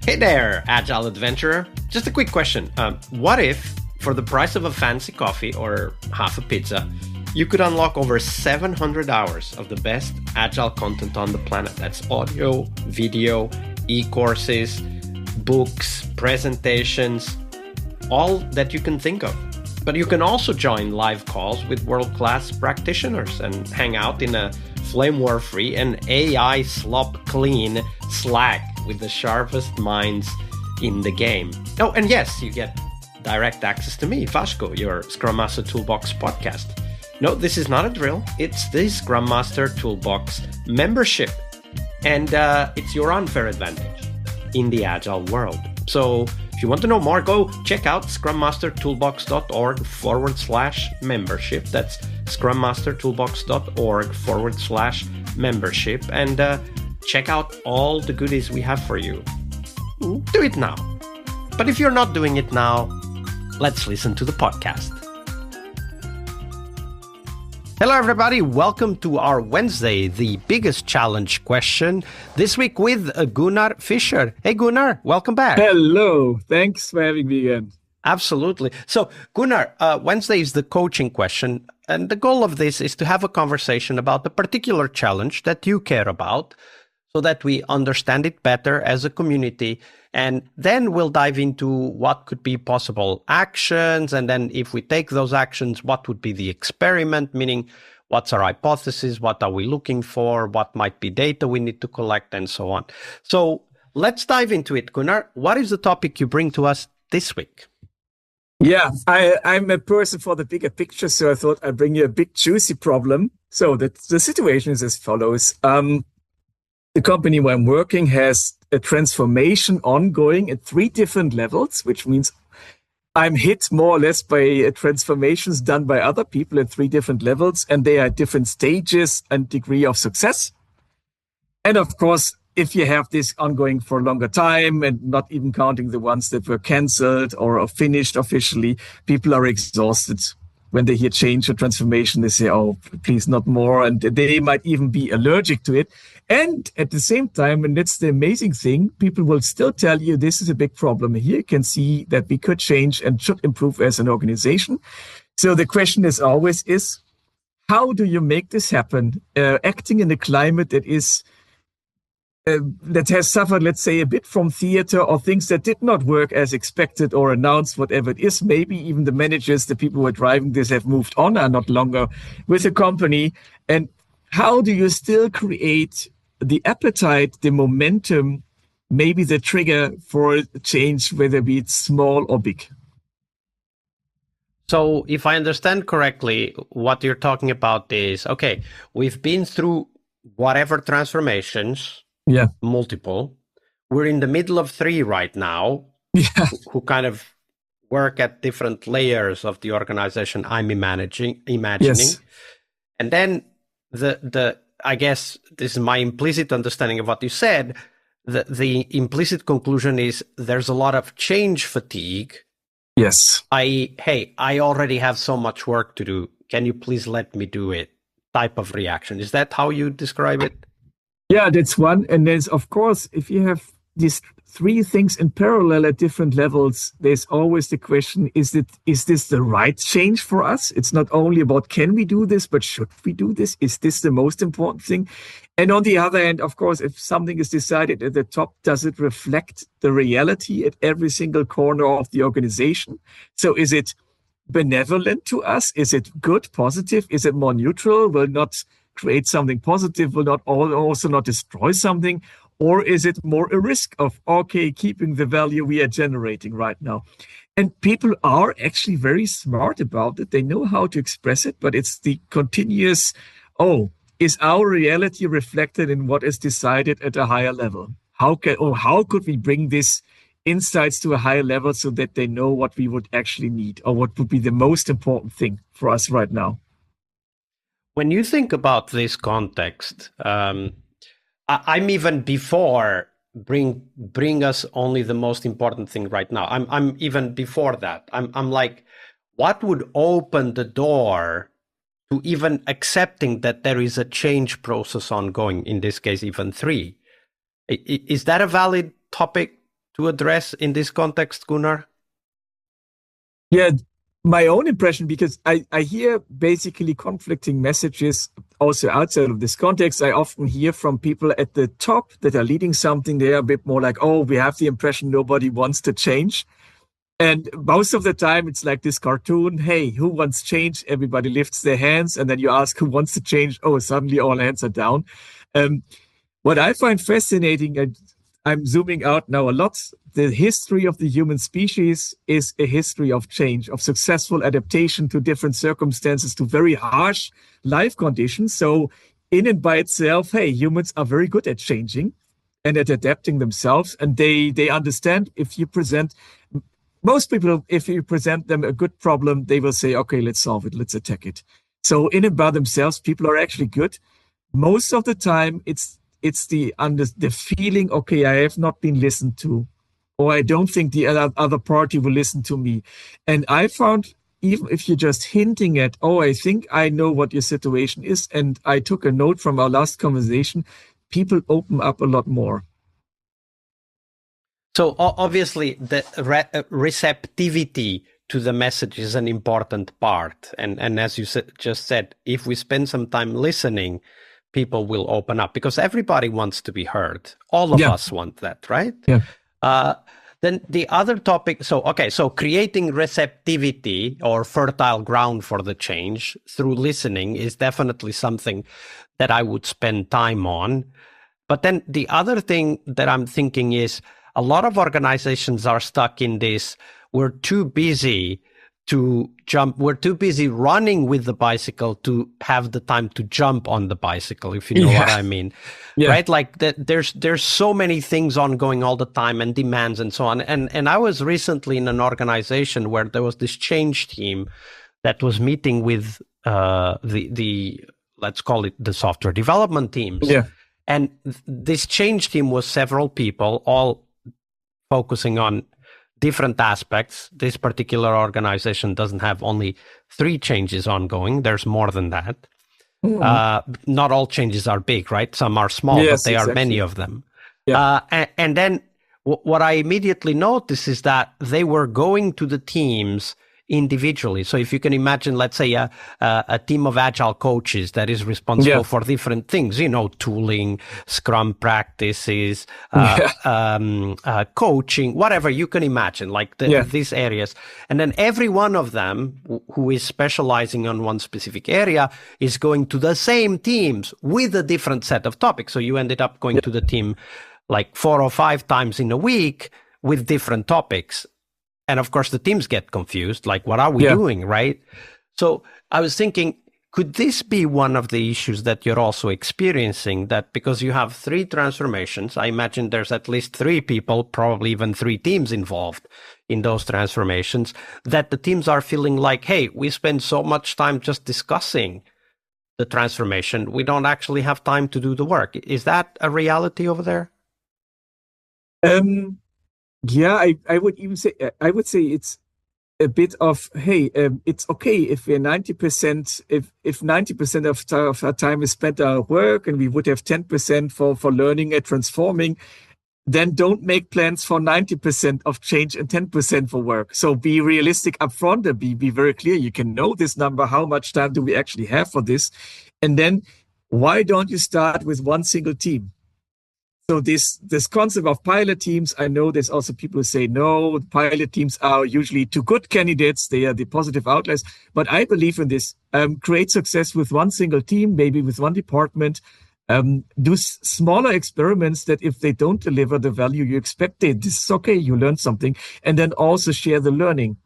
Hey there, Agile Adventurer. Just a quick question. What if, for the price of a fancy coffee or half a pizza, you could unlock over 700 hours of the best Agile content on the planet? That's audio, video, e-courses, books, presentations, all that you can think of. But you can also join live calls with world-class practitioners and hang out in a flame war-free and AI slop-clean Slack with the sharpest minds in the game. Oh, and yes, you get direct access to me, Vasco, your Scrum Master Toolbox podcast. No, this is not a drill. It's the Scrum Master Toolbox membership. And it's your unfair advantage in the Agile world. So if you want to know more, go check out scrummastertoolbox.org/membership. That's scrummastertoolbox.org/membership. And check out all the goodies we have for you. Do it now. But if you're not doing it now, let's listen to the podcast. Hello, everybody. Welcome to our Wednesday, the biggest challenge question. This week with Gunnar Fischer. Hey, Gunnar, welcome back. Hello. Thanks for having me again. Absolutely. So, Gunnar, Wednesday is the coaching question. And the goal of this is to have a conversation about the particular challenge that you care about so that we understand it better as a community. And then we'll dive into what could be possible actions. And then if we take those actions, what would be the experiment, meaning what's our hypothesis, what are we looking for, what might be data we need to collect, and so on. So let's dive into it. Gunnar, what is the topic you bring to us this week? Yeah, I'm a person for the bigger picture, so I thought I'd bring you a big juicy problem. So the situation is as follows. The company where I'm working has a transformation ongoing at 3 different levels, which means I'm hit more or less by transformations done by other people at 3 different levels, and they are at different stages and degree of success. And of course, if you have this ongoing for a longer time and not even counting the ones that were cancelled or are finished officially, people are exhausted. When they hear change or transformation, they say, oh, please not more. And they might even be allergic to it. And at the same time, and that's the amazing thing, people will still tell you this is a big problem. Here you can see that we could change and should improve as an organization. So the question is always how do you make this happen? Acting in a climate that is that has suffered, let's say, a bit from theater or things that did not work as expected or announced, whatever it is. Maybe even the managers, the people who are driving this have moved on, are not longer with the company. And how do you still create the appetite, the momentum, maybe the trigger for a change, whether be it small or big? So if I understand correctly, what you're talking about is, okay, we've been through whatever transformations, multiple. We're in the middle of 3 right now, who kind of work at different layers of the organization I'm imagining. Yes. And then I guess this is my implicit understanding of what you said. The implicit conclusion is there's a lot of change fatigue. Yes. I already have so much work to do. Can you please let me do it? Type of reaction. Is that how you describe it? Yeah, that's one. And there's, of course, if you have these 3 things in parallel at different levels, there's always the question, is this the right change for us? It's not only about can we do this, but should we do this? Is this the most important thing? And on the other hand, of course, if something is decided at the top, does it reflect the reality at every single corner of the organization? So is it benevolent to us? Is it good, positive? Is it more neutral? Will not create something positive, will not also not destroy something? Or is it more a risk of, okay, keeping the value we are generating right now? And people are actually very smart about it. They know how to express it, but it's the continuous, is our reality reflected in what is decided at a higher level? How could we bring this insights to a higher level so that they know what we would actually need or what would be the most important thing for us right now? When you think about this context, I'm even before bring us only the most important thing right now. I'm even before that. I'm like, what would open the door to even accepting that there is a change process ongoing? In this case, even 3. Is that a valid topic to address in this context, Gunnar? Yeah, my own impression, because I hear basically conflicting messages also outside of this context. I often hear from people at the top that are leading something. They're a bit more like, oh, we have the impression nobody wants to change. And most of the time, it's like this cartoon. Hey, who wants change? Everybody lifts their hands. And then you ask who wants to change. Oh, suddenly all hands are down. What I find fascinating, and I'm zooming out now a lot, the history of the human species is a history of change, of successful adaptation to different circumstances, to very harsh life conditions. So in and by itself, hey, humans are very good at changing and at adapting themselves. And they understand if you present... Most people, if you present them a good problem, they will say, okay, let's solve it. Let's attack it. So in and by themselves, people are actually good. Most of the time, it's the feeling, okay, I have not been listened to, or I don't think the other party will listen to me. And I found, even if you're just hinting at, oh, I think I know what your situation is, and I took a note from our last conversation, people open up a lot more. So obviously, the receptivity to the message is an important part. And as you just said, if we spend some time listening, people will open up, because everybody wants to be heard. All of us want that, right? Yeah. Then the other topic, so creating receptivity or fertile ground for the change through listening is definitely something that I would spend time on. But then the other thing that I'm thinking is, a lot of organizations are stuck in this. We're too busy to jump. We're too busy running with the bicycle to have the time to jump on the bicycle, if you know what I mean. Yeah. Right? Like there's so many things ongoing all the time and demands and so on. And I was recently in an organization where there was this change team that was meeting with the let's call it the software development teams. Yeah. And this change team was several people, all focusing on different aspects. This particular organization doesn't have only 3 changes ongoing. There's more than that. Not all changes are big, right? Some are small, but they are many of them. Yeah. And then what I immediately noticed is that they were going to the teams individually. So if you can imagine, let's say a team of agile coaches that is responsible for different things, tooling, Scrum practices, coaching, whatever you can imagine, like these areas. And then every one of them who is specializing on one specific area is going to the same teams with a different set of topics. So you ended up going to the team like 4 or 5 times in a week with different topics. And of course, the teams get confused, like, what are we doing, right? So I was thinking, could this be one of the issues that you're also experiencing, that because you have 3 transformations, I imagine there's at least 3 people, probably even 3 teams involved in those transformations, that the teams are feeling like, hey, we spend so much time just discussing the transformation, we don't actually have time to do the work. Is that a reality over there? Yeah, I would even say, it's a bit of, hey, it's okay if we're 90%, if 90% of our time is spent at our work, and we would have 10% for learning and transforming, then don't make plans for 90% of change and 10% for work. So be realistic upfront and be very clear. You can know this number, how much time do we actually have for this? And then why don't you start with one single team? So this concept of pilot teams, I know there's also people who say, no, pilot teams are usually too good candidates. They are the positive outliers. But I believe in this. Create success with one single team, maybe with one department. Do smaller experiments that if they don't deliver the value you expected, this is okay, you learned something. And then also share the learning.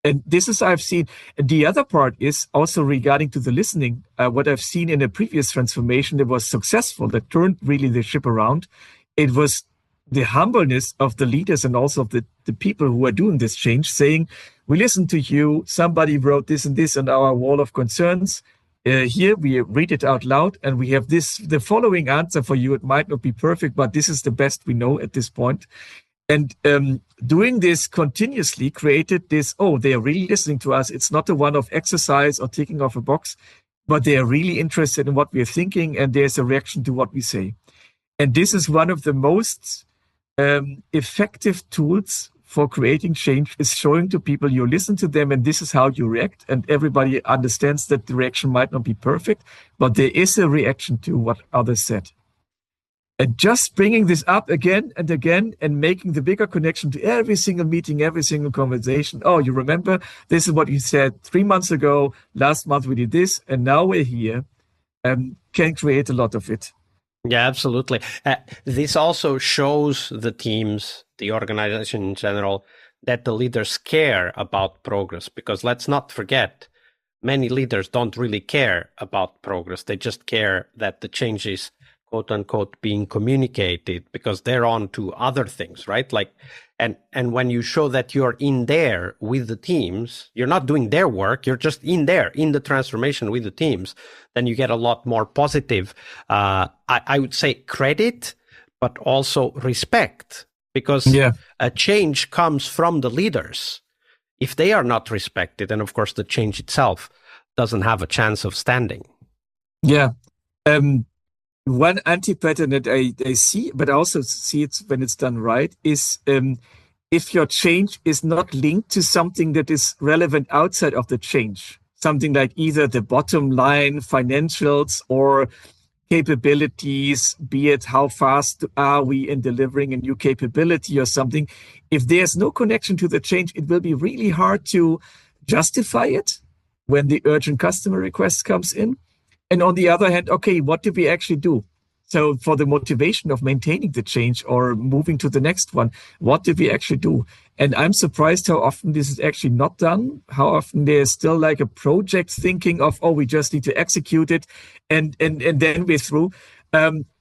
And this is I've seen. And the other part is also regarding to the listening. What I've seen in a previous transformation that was successful, that turned really the ship around. It was the humbleness of the leaders and also of the people who are doing this change, saying, we listen to you. Somebody wrote this and this on our wall of concerns. Here we read it out loud, and we have the following answer for you. It might not be perfect, but this is the best we know at this point. And doing this continuously created this, they are really listening to us. It's not a one-off exercise or ticking off a box, but they are really interested in what we are thinking, and there's a reaction to what we say. And this is one of the most effective tools for creating change is showing to people you listen to them and this is how you react. And everybody understands that the reaction might not be perfect, but there is a reaction to what others said. And just bringing this up again and again and making the bigger connection to every single meeting, every single conversation. Oh, you remember? This is what you said 3 months ago. Last month we did this, and now we're here. Can create a lot of it. Yeah, absolutely. This also shows the teams, the organization in general, that the leaders care about progress. Because let's not forget, many leaders don't really care about progress. They just care that the change is quote unquote being communicated because they're on to other things, right? Like, and when you show that you're in there with the teams, you're not doing their work, you're just in there in the transformation with the teams, then you get a lot more positive, I would say credit, but also respect, because a change comes from the leaders. If they are not respected, then of course the change itself doesn't have a chance of standing. Yeah. One anti-pattern that I see, but I also see it when it's done right, is if your change is not linked to something that is relevant outside of the change, something like either the bottom line, financials, or capabilities, be it how fast are we in delivering a new capability or something. If there's no connection to the change, it will be really hard to justify it when the urgent customer request comes in. And on the other hand, okay, what do we actually do? So for the motivation of maintaining the change or moving to the next one, what do we actually do? And I'm surprised how often this is actually not done, how often there's still like a project thinking of, oh, we just need to execute it and then we're through.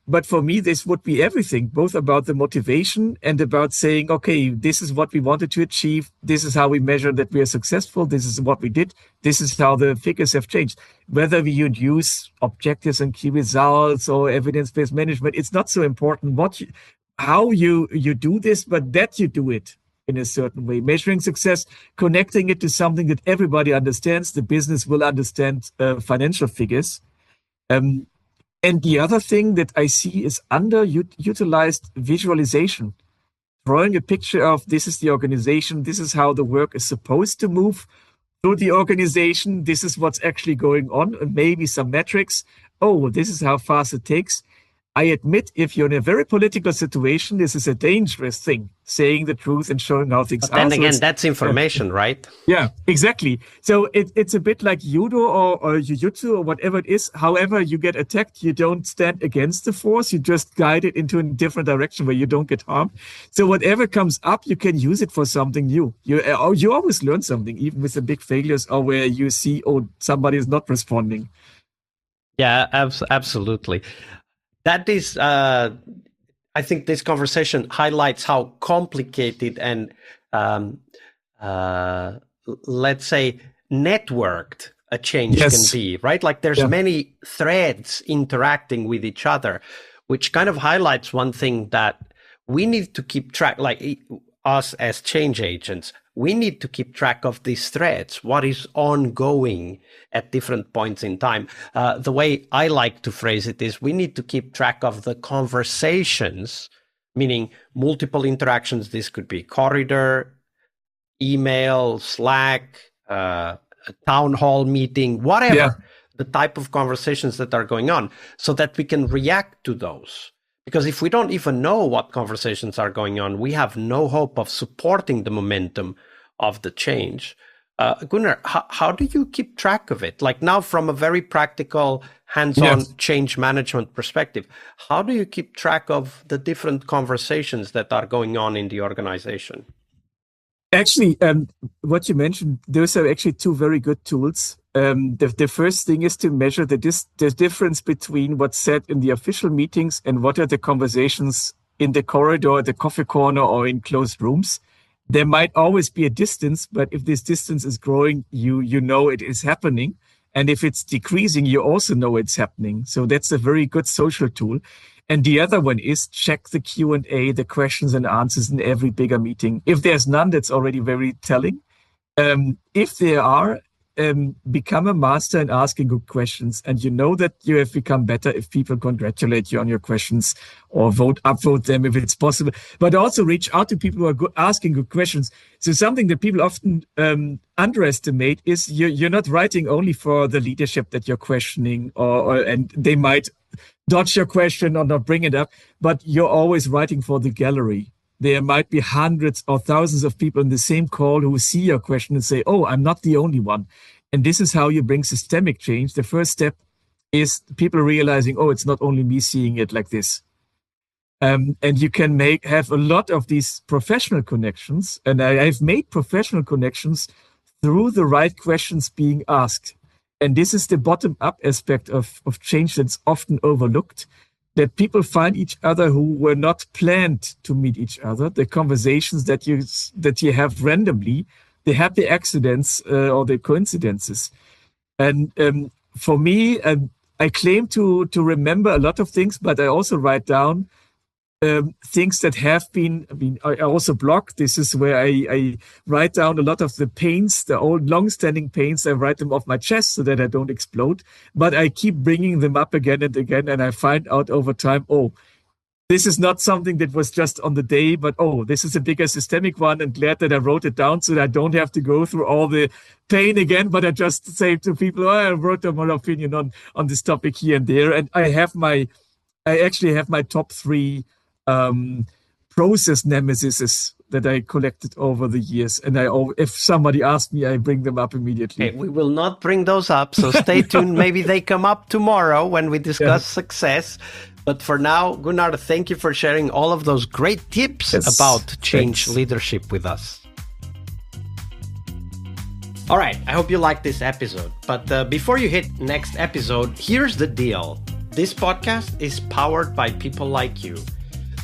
But for me, this would be everything, both about the motivation and about saying, okay, this is what we wanted to achieve. This is how we measure that we are successful. This is what we did. This is how the figures have changed. Whether we would use objectives and key results or evidence-based management, it's not so important how you do this, but that you do it in a certain way. Measuring success, connecting it to something that everybody understands. The business will understand financial figures. And the other thing that I see is underutilized visualization. Drawing a picture of this is the organization, this is how the work is supposed to move through the organization, this is what's actually going on, and maybe some metrics. Oh, this is how fast it takes. I admit, if you're in a very political situation, this is a dangerous thing, saying the truth and showing how things are. But then again, that's information, right? Yeah, exactly. So it's a bit like judo or jiu-jitsu or whatever it is. However, you get attacked, you don't stand against the force. You just guide it into a different direction where you don't get harmed. So whatever comes up, you can use it for something new. You always learn something, even with the big failures or where you see, oh, somebody is not responding. Yeah, absolutely. That is, I think this conversation highlights how complicated and, let's say, networked a change can be, right? Like there's many threads interacting with each other, which kind of highlights one thing that we need to keep track, like us as change agents, we need to keep track of these threads, what is ongoing at different points in time. The way I like to phrase it is we need to keep track of the conversations, meaning multiple interactions. This could be corridor, email, Slack, a town hall meeting, whatever, the type of conversations that are going on, so that we can react to those. Because if we don't even know what conversations are going on, we have no hope of supporting the momentum of the change. Gunnar, how do you keep track of it? Like now, from a very practical, hands-on change management perspective, how do you keep track of the different conversations that are going on in the organization? Actually, what you mentioned, those are actually two very good tools. The first thing is to measure the difference between what's said in the official meetings and what are the conversations in the corridor, the coffee corner, or in closed rooms. There might always be a distance, but if this distance is growing, you know it is happening. And if it's decreasing, you also know it's happening. So that's a very good social tool. And the other one is check the Q&A, the questions and answers in every bigger meeting. If there's none, that's already very telling. If there are, become a master in asking good questions. And you know that you have become better if people congratulate you on your questions or upvote them if it's possible. But also reach out to people who are asking good questions. So something that people often underestimate is you're not writing only for the leadership that you're questioning, and they might dodge your question or not bring it up, but you're always writing for the gallery. There might be hundreds or thousands of people in the same call who see your question and say, oh, I'm not the only one. And this is how you bring systemic change. The first step is people realizing, oh, it's not only me seeing it like this. And you can have a lot of these professional connections. And I've made professional connections through the right questions being asked. And this is the bottom-up aspect of change that's often overlooked, that people find each other who were not planned to meet each other. The conversations that you have randomly, the happy accidents or the coincidences. And for me, I claim to remember a lot of things, but I also write down things that have been, I also blog. This is where I write down a lot of the pains, the old long-standing pains. I write them off my chest so that I don't explode. But I keep bringing them up again and again. And I find out over time, oh, this is not something that was just on the day, but oh, this is a bigger systemic one, and glad that I wrote it down so that I don't have to go through all the pain again, but I just say to people, oh, I wrote down my opinion on this topic here and there. And I actually have my top 3 process nemesis that I collected over the years. And if somebody asks me, I bring them up immediately. Okay, we will not bring those up, so stay tuned. Maybe they come up tomorrow when we discuss success. But for now, Gunnar, thank you for sharing all of those great tips about change leadership with us. All right, I hope you liked this episode. But before you hit next episode, here's the deal. This podcast is powered by people like you.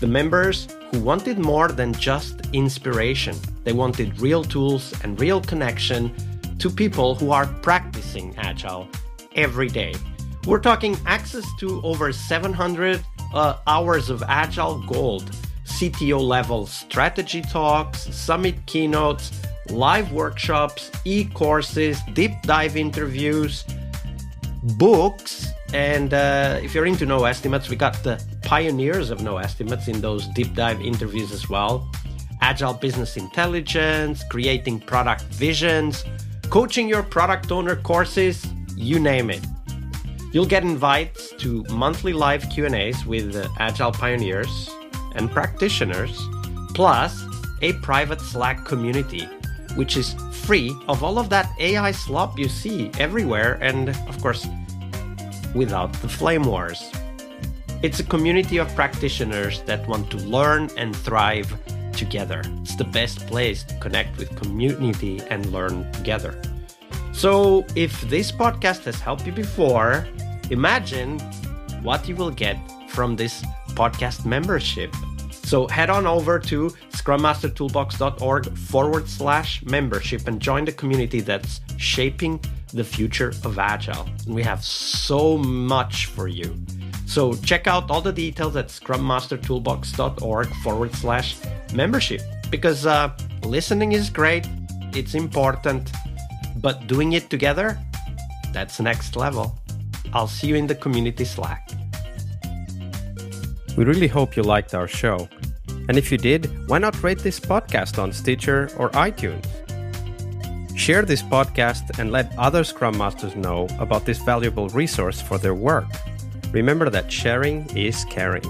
The members who wanted more than just inspiration. They wanted real tools and real connection to people who are practicing Agile every day. We're talking access to over 700 hours of Agile Gold, CTO level strategy talks, summit keynotes, live workshops, e-courses, deep dive interviews, books, and if you're into No Estimates, we got the pioneers of No Estimates in those deep dive interviews as well. Agile business intelligence, creating product visions, coaching your product owner courses, you name it. You'll get invites to monthly live Q&As with Agile pioneers and practitioners, plus a private Slack community, which is free of all of that AI slop you see everywhere, and of course, without the flame wars. It's a community of practitioners that want to learn and thrive together. It's the best place to connect with community and learn together. So if this podcast has helped you before, imagine what you will get from this podcast membership. So head on over to scrummastertoolbox.org/membership and join the community that's shaping the future of Agile. And we have so much for you. So check out all the details at scrummastertoolbox.org/membership, because listening is great, it's important, but doing it together, that's next level. I'll see you in the community Slack. We really hope you liked our show. And if you did, why not rate this podcast on Stitcher or iTunes? Share this podcast and let other Scrum Masters know about this valuable resource for their work. Remember that sharing is caring.